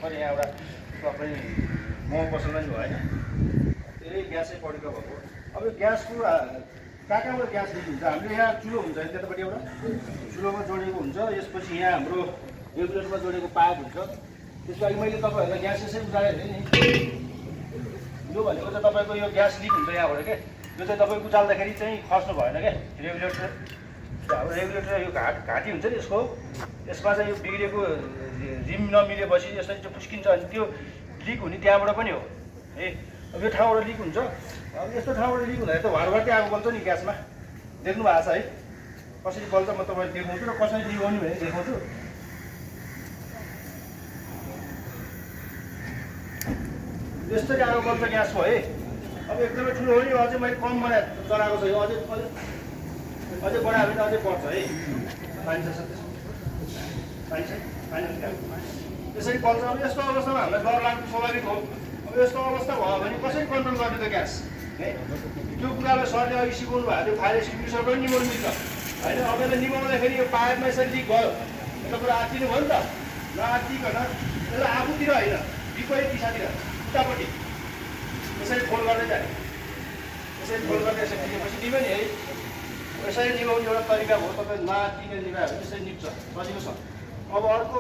भर्खर यहाँ एउटा तपाईँ मोमो पसलमा नि होइन धेरै ग्यासै पढेको भएको। अब यो ग्यासको कहाँबाट ग्यास लिक हुन्छ? हाम्रो यहाँ चुलो हुन्छ त्यतापट्टि एउटा चुलोमा जोडेको हुन्छ, यसपछि यहाँ हाम्रो रेगुलेटरमा जोडेको पाइप हुन्छ। त्यसको लागि मैले तपाईँहरूलाई ग्यास यसै उचालेको थिएँ नि। यो भनेको चाहिँ तपाईँको यो ग्यास लिक हुन्छ यहाँबाट के, यो चाहिँ तपाईँ उचाल्दाखेरि चाहिँ खस्नु भएन क्या। रेगुलेटर हाम्रो रेगुलेटर यो घाँटी हुन्छ नि यसमा चाहिँ यो बिग्रेको रिम नमिलेपछि यसरी चाहिँ फुस्किन्छ। अनि त्यो लिक हुने त्यहाँबाट पनि हो है। अब यो ठाउँबाट लिक हुन्छ। अब यस्तो ठाउँबाट लिक हुँदाखेरि त घरबाटै आगो बल्छ नि ग्यासमा, देख्नु भएको छ है कसरी बल्छ। म तपाईँलाई देखाउँछु र कसरी लिक आउने भने देखाउँछु। यस्तरी आगो बल्छ ग्यासको है। अब एकदमै ठुलो हो नि, अझै मैले कम बनाएर चलाएको छ यो, अझै बढायो भने अझै बढ्छ है। पानी छ पानी यसरी बल्छ। अब यस्तो अवस्थामा हामीलाई डर लाग्नु स्वाभाविक हो। अब यस्तो अवस्था भयो भने कसरी कन्ट्रोल गर्ने त ग्यास है? त्यो कुरालाई सरले अघि सिकाउनु भएको थियो, फायर एक्सटिङ्ग्विसर पनि निभाउनु मिल्छ होइन। अब यसलाई निभाउँदाखेरि यो पाइपमा यसरी लिक भयो, एउटा कुरा आत्तिनु भयो नि त। नआत्तिकन यसलाई आफूतिर होइन विपरीत दिशातिर उतापट्टि यसरी फोल्ड गर्दै जाने, यसरी फोल्ड गर्दै यसरी निभेपछि निभ्यो नि है। यसरी निभाउने एउटा तरिका हो। तपाईँ नआत्तिकन निभायो भने यसरी निप्छ, सजिलो छ। अब अर्को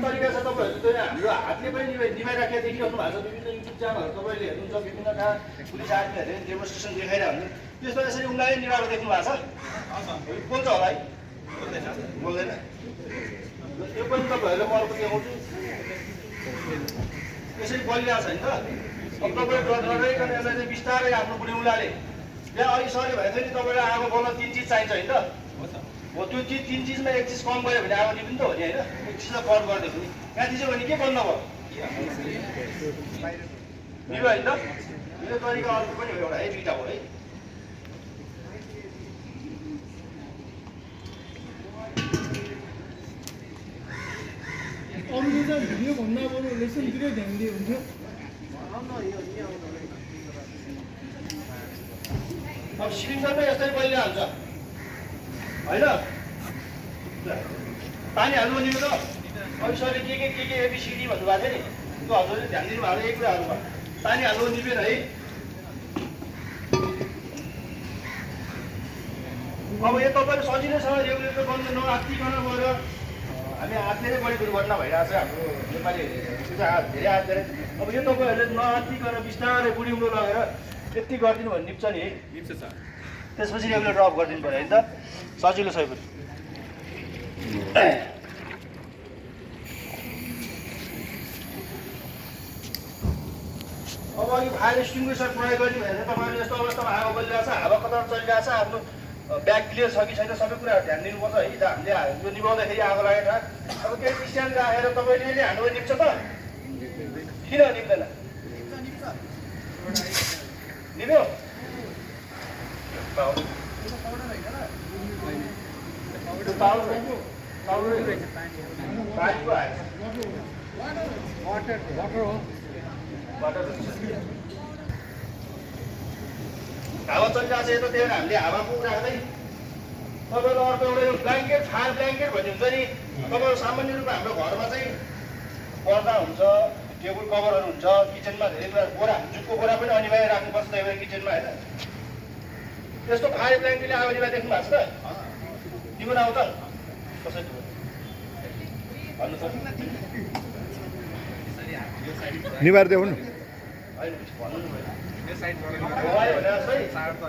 तरिका छ। तपाईँहरू त हाम्रो हातले पनि निभाइराखेर देखिराख्नु भएको छ। विभिन्न युट्युब च्यानलहरू तपाईँले हेर्नुहुन्छ, विभिन्न कहाँ पुलिस आर्मीहरूले डेमोन्स्ट्रेसन देखाइरहेको हुन्छ। त्यसमा यसरी उनीहरूले निभाएको देख्नु भएको छ। बोल्छ होला है? बोल्दैन। यो पनि तपाईँहरूलाई म अर्को देखाउँछु। यसरी बलिरहेको छ नि त। अब तपाईँले डराइकन यसलाई चाहिँ बिस्तारै आफ्नो बुढी उलाले यहाँ अघि सरी भएको थियो नि, तपाईँलाई आगो बल्न 3 चिज चाहिन्छ होइन त हो। त्यो चिज 3 चिजमा एक चिज कम गयो भने आगो निप्नु त हो नि होइन। एक चिजलाई कट गरिदिएको नि यहाँ चिजो भने के बन्द भयो निभ्यो होइन त। यो तरिका अर्को पनि हो एउटा है, दुईवटा हो है। अरूले त भिडियो भन्दा बरु लेसनतिरै ध्यान दिए हुन्थ्यो। अब सिलिन्डरमै यस्तै बलिरहेको हुन्छ होइन। पानी हाल्नु निभ्यो त। अघि सरले के एबिसिडी भन्नुभएको थियो नि, त्यो हजुरले ध्यान दिनुभएको यही कुराहरूमा। पानी हाल्नु निभेन है। अब यो तपाईँले सजिलैसँग रेगुलेटर बन्द नआत्तिकन गएर हामी हातले नै बढी दुर्घटना भइरहेको छ हाम्रो नेपाली धेरै हात धेरै। अब यो तपाईँहरूले नआत्तिकन बिस्तारै बुढी उम्रो लगेर यति गरिदिनु भने निप्छ नि है। निप्छ सर। त्यसपछि रेगुलेटर अफ गरिदिनु पऱ्यो होइन त, सजिलो छ पनि। अब अघि फायर एक्सटिङ्ग्विसर प्रयोग गर्ने भने तपाईँले यस्तो अवस्थामा आगो बलिरहेको छ, हावा कता चलिरहेको छ, आफ्नो ब्याग क्लियर छ कि छैन सबै कुराहरू ध्यान दिनुपर्छ है। हामीले यो निभाउँदाखेरि आगो लागेको ठाउँ अब केही स्ट्यान्ड राखेर तपाईँले नै हान्नु निप्छ त, किन निप्दैन? निभ्यो हावा चलिरहेको छ यता, त्यही भएर हामीले हावाको राख्दै तपाईँलाई अर्को एउटा यो ब्ल्याङ्केट फायर ब्ल्याङ्केट भन्ने हुन्छ नि। तपाईँहरू सामान्य रूपमा हाम्रो घरमा चाहिँ पर्दा हुन्छ, टेबल कभरहरू हुन्छ, किचनमा धेरै कुरा बोरा जुटको बोरा पनि अनिवार्य राख्नुपर्छ त्यही भएर किचनमा होइन। त्यस्तो फायर ब्ल्याङ्केटले आगो निभाइ देख्नु भएको छ त? निभाउन आउँछ कसरी भन्नु त? निभाएर देखाउनु होइन भन्नु नि भयो भने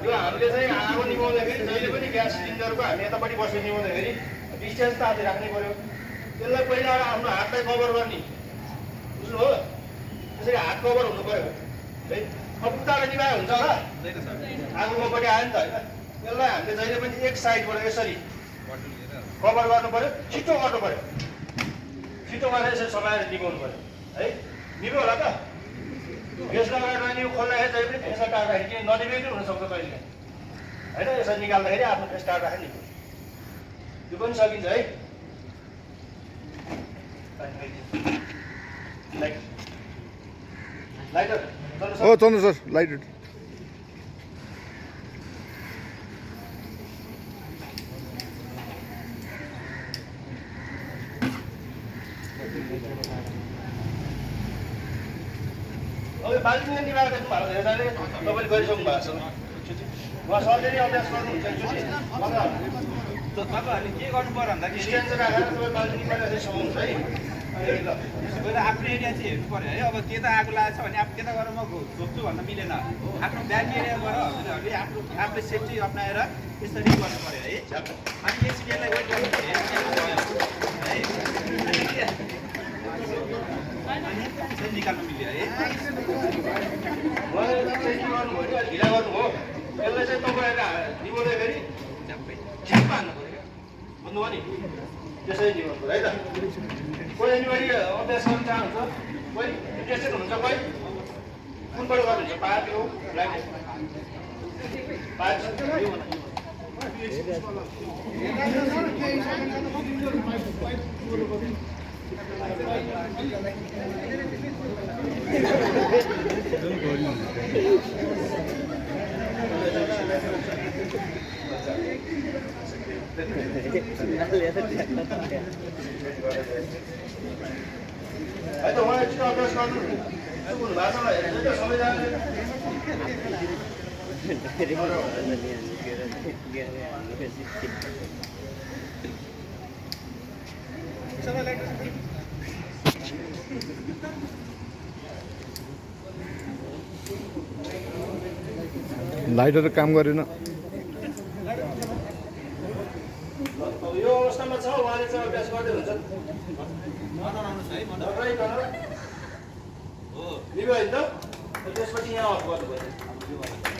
यो हामीले चाहिँ आगो निभाउँदाखेरि जहिले पनि ग्यास सिलिन्डरको हामी यतापट्टि बसेर निभाउँदाखेरि डिस्टेन्स त आफै राख्नै पऱ्यो। त्यसलाई पहिला आफ्नो हातलाई कभर गर्ने बुझ्नु हो। त्यसरी हात कभर हुनु पऱ्यो है। अब उताबाट निभायो हुन्छ होला, आगोपट्टि आयो नि त होइन। त्यसलाई हामीले जहिले पनि एक साइडबाट यसरी कभर गर्नु पऱ्यो, छिटो गर्नु पऱ्यो, छिटो गरेर यसरी समाएर निभाउनु पऱ्यो है। निभ्यो होला त? ग्यास लगाएर नि खोल्दाखेरि जहिले पनि फेस टार्दाखेरि केही ननिभेकै हुनसक्छ कहिले होइन। यसरी निकाल्दाखेरि आफ्नो फेस टार्दाखेरि निभ्यो, त्यो पनि सकिन्छ है। लाइटर ओ चन्द्र सर लाइट अब यो बाल्टिङले निभाएर देख्नु भएको हेर्दाले तपाईँले गरिसक्नु भएको छ उहाँ सरले नै अभ्यास गर्नुहुन्छ एकचोटि तपाईँहरूले के गर्नु पर्यो भन्दाखेरि स्ट्यान्ड चाहिँ राखेर तपाईँ बाल्टिङ निभाएर चाहिँ समाउनुहुन्छ है अनि ल पहिला आफ्नो एरिया चाहिँ हेर्नु पर्यो है अब त्यता आगो लागेको छ भने अब त्यता गएर म छोप्छु भन्न मिलेन आफ्नो ब्याक एरियाबाट हजुरहरूले आफ्नो सेफ्टी अप्नाएर यसरी गर्नु पर्यो है अनि एक्सिडेन्टलाई वेट गर्नु पर्यो है अनि चाहिँ निकाल्नु मिल्यो है उहाँले चाहिँ के गर्नुभयो नि अलिक ढिला गर्नुभयो यसलाई चाहिँ तपाईँहरूले निभाउँदाखेरि ठिक पार्नु पऱ्यो बुझ्नुभयो नि त्यसरी निभाउनु पऱ्यो है त कोही एनिबडी अभ्यास गर्न चाहनुहुन्छ कोही इन्ट्रेस्टेड हुनुहुन्छ कोही कुनबाट गर्नुहुन्छ पार्टी हो ब्ल्याक पार्टी है त उहाँले छिटो अभ्यास गर्नु हुनु भएको छ हेर्नु त सबैजनाले लाइटहरू काम गरेन यो अवस्थामा छ उहाँले चाहिँ अभ्यास गर्दै हुन्छ निभायो नि त त्यसपछि यहाँ अफ गर्नु पर्छ